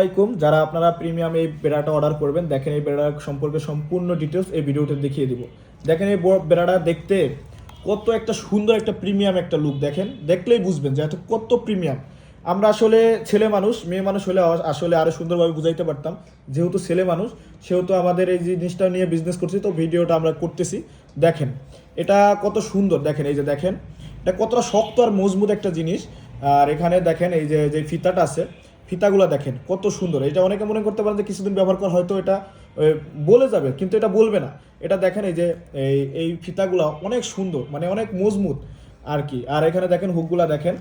আসসালামাইকুম। যারা আপনারা প্রিমিয়াম এই বেড়াটা অর্ডার করবেন, দেখেন এই বেড়া সম্পর্কে সম্পূর্ণ ডিটেলস এই ভিডিওতে দেখিয়ে দিব। দেখেন এই বেড়াটা দেখতে কত একটা সুন্দর, একটা প্রিমিয়াম একটা লুক। দেখেন, দেখলেই বুঝবেন যে এত কত প্রিমিয়াম। আমরা আসলে ছেলে মানুষ, মেয়ে মানুষ হলে আসলে আরো সুন্দরভাবে বুঝাইতে পারতাম। যেহেতু ছেলে মানুষ, সেহেতু আমাদের এই জিনিসটা নিয়ে বিজনেস করছি, তো ভিডিওটা আমরা করতেছি। দেখেন এটা কত সুন্দর। দেখেন এই যে দেখেন এটা কতটা শক্ত আর মজবুত একটা জিনিস। আর এখানে দেখেন এই যে যে ফিতাটা আছে, ফিতাগুলো দেখেন কত সুন্দর। এটা অনেকে মনে করতে পারেন যে কিছুদিন ব্যবহার করা হয়তো এটা বলে যাবে, কিন্তু এটা বলবে না। এটা দেখেন এই যে এই ফিতাগুলো অনেক সুন্দর, মানে অনেক মজবুত আর কি। আর এখানে দেখেন হুকগুলা দেখেন,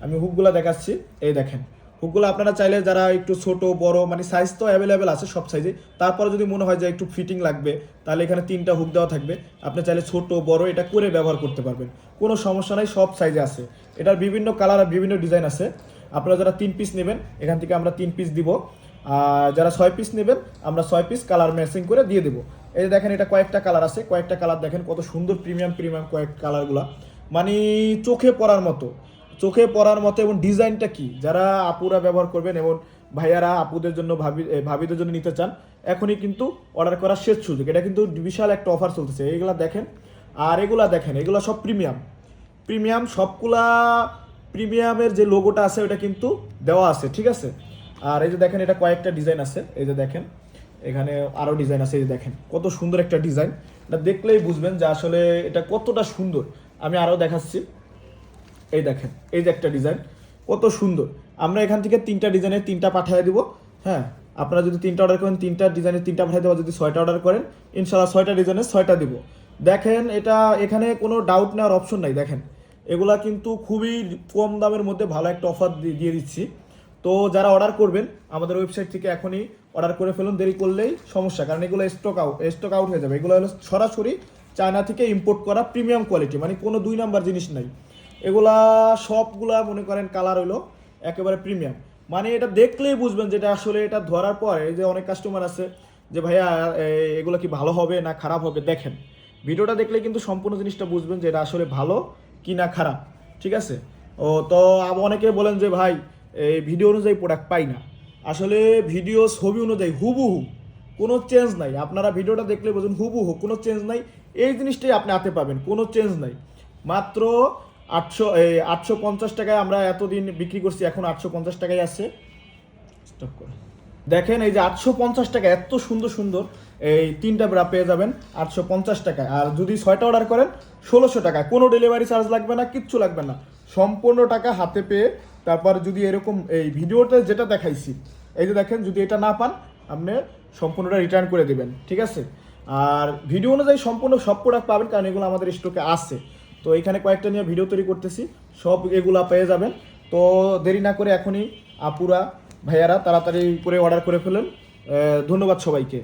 আমি হুকগুলা দেখাচ্ছি। এই দেখেন হুকগুলো আপনারা চাইলে যারা একটু ছোট বড়, মানে সাইজ তো অ্যাভেলেবেল আছে সব সাইজে। তারপরে যদি মনে হয় যে একটু ফিটিং লাগবে, তাহলে এখানে 3টা হুক দেওয়া থাকবে। আপনি চাইলে ছোট বড় এটা করে ব্যবহার করতে পারবেন, কোনো সমস্যা নাই, সব সাইজে আছে। এটার বিভিন্ন কালার আর বিভিন্ন ডিজাইন আছে। আপনারা যারা 3 পিস নেবেন, এখান থেকে আমরা 3 পিস দিব। আর যারা 6 পিস নেবেন, আমরা 6 পিস কালার ম্যাচিং করে দিয়ে দেবো। এই দেখেন এটা কয়েকটা কালার আছে, কয়েকটা কালার দেখেন কত সুন্দর প্রিমিয়াম প্রিমিয়াম কয়েক কালারগুলা, মানে চোখে পড়ার মতো, চোখে পড়ার মতো। এবং ডিজাইনটা কি, যারা আপুরা ব্যবহার করবেন এবং ভাইয়ারা আপুদের জন্য ভাবিদের জন্য নিতে চান, এখনই কিন্তু অর্ডার করার শেষ সুযোগ। এটা কিন্তু বিশাল একটা অফার চলতেছে। এইগুলা দেখেন, আর এগুলা দেখেন, এগুলা সব প্রিমিয়াম প্রিমিয়াম সবগুলা। প্রিমিয়ামের যে লোগোটা আছে ওটা কিন্তু দেওয়া আছে, ঠিক আছে। আর এই যে দেখেন এটা কয়েকটা ডিজাইন আছে, এই যে দেখেন এখানে আরও ডিজাইন আছে। এই যে দেখেন কত সুন্দর একটা ডিজাইন। এটা দেখলেই বুঝবেন যে আসলে এটা কতটা সুন্দর। আমি আরও দেখাচ্ছি। এই দেখেন এই যে একটা ডিজাইন কত সুন্দর। আমরা এখান থেকে 3টা ডিজাইনের 3টা পাঠিয়ে দিব। হ্যাঁ, আপনারা যদি 3টা অর্ডার করেন, 3টা ডিজাইনের 3টা পাঠিয়ে দেবো। যদি 6টা অর্ডার করেন, ইনশাল্লাহ 6টা ডিজাইনের 6টা দিব। দেখেন এটা এখানে কোনো ডাউট নেওয়ার অপশন নাই। দেখেন এগুলা কিন্তু খুবই কম দামের মধ্যে ভালো একটা অফার দিয়ে দিচ্ছি। তো যারা অর্ডার করবেন আমাদের ওয়েবসাইট থেকে এখনই অর্ডার করে ফেলুন, দেরি করলেই সমস্যা। কারণ এগুলো স্টক আউট হয়ে যাবে। এগুলো হলো সরাসরি চায়না থেকে ইম্পোর্ট করা প্রিমিয়াম কোয়ালিটি, মানে কোনো 2 নাম্বার জিনিস নাই। এগুলা সবগুলা মনে করেন কালার হইলো একেবারে প্রিমিয়াম। মানে এটা দেখলেই বুঝবেন যেটা আসলে এটা ধরার পর, এই যে অনেক কাস্টমার আছে যে ভাইয়া এগুলো কি ভালো হবে না খারাপ হবে। দেখেন ভিডিওটা দেখলে কিন্তু সম্পূর্ণ জিনিসটা বুঝবেন যে এটা আসলে ভালো কি না খারাপ, ঠিক আছে। ও তো অনেকে বলেন যে ভাই এই ভিডিও অনুযায়ী প্রোডাক্ট পাই না। আসলে ভিডিও ছবি অনুযায়ী হুবহু, কোনো চেঞ্জ নাই। আপনারা ভিডিওটা দেখলে বুঝুন হুবহু, কোনো চেঞ্জ নাই। এই জিনিসটাই আপনি হাতে পাবেন, কোনো চেঞ্জ নাই। মাত্র 850 টাকায় আমরা এতদিন বিক্রি করছি, এখন 850 টাকায় আছে। স্টপ করে দেখেন এই যে 850 টাকা, এত সুন্দর সুন্দর এই 3টা ব্রা পেয়ে যাবেন 850 টাকায়। আর যদি 6টা অর্ডার করেন 1600 টাকা, কোনো ডেলিভারি চার্জ লাগবে না, কিচ্ছু লাগবে না, সম্পূর্ণ টাকা হাতে পেয়ে। তারপর যদি এরকম এই ভিডিওতে যেটা দেখাইছি, এই যে দেখেন, যদি এটা না পান আপনি সম্পূর্ণটা রিটার্ন করে দেবেন, ঠিক আছে। আর ভিডিও অনুযায়ী সম্পূর্ণ সব প্রোডাক্ট পাবেন, কারণ এগুলো আমাদের স্টকে আছে। তো এখানে কয়েকটা নিয়ে ভিডিও তৈরি করতেছি, সব এগুলা পেয়ে যাবেন। তো দেরি না করে এখনই আপুরা ভাইয়ারা তাড়াতাড়ি করে অর্ডার করে ফেলেন। ধন্যবাদ সবাইকে।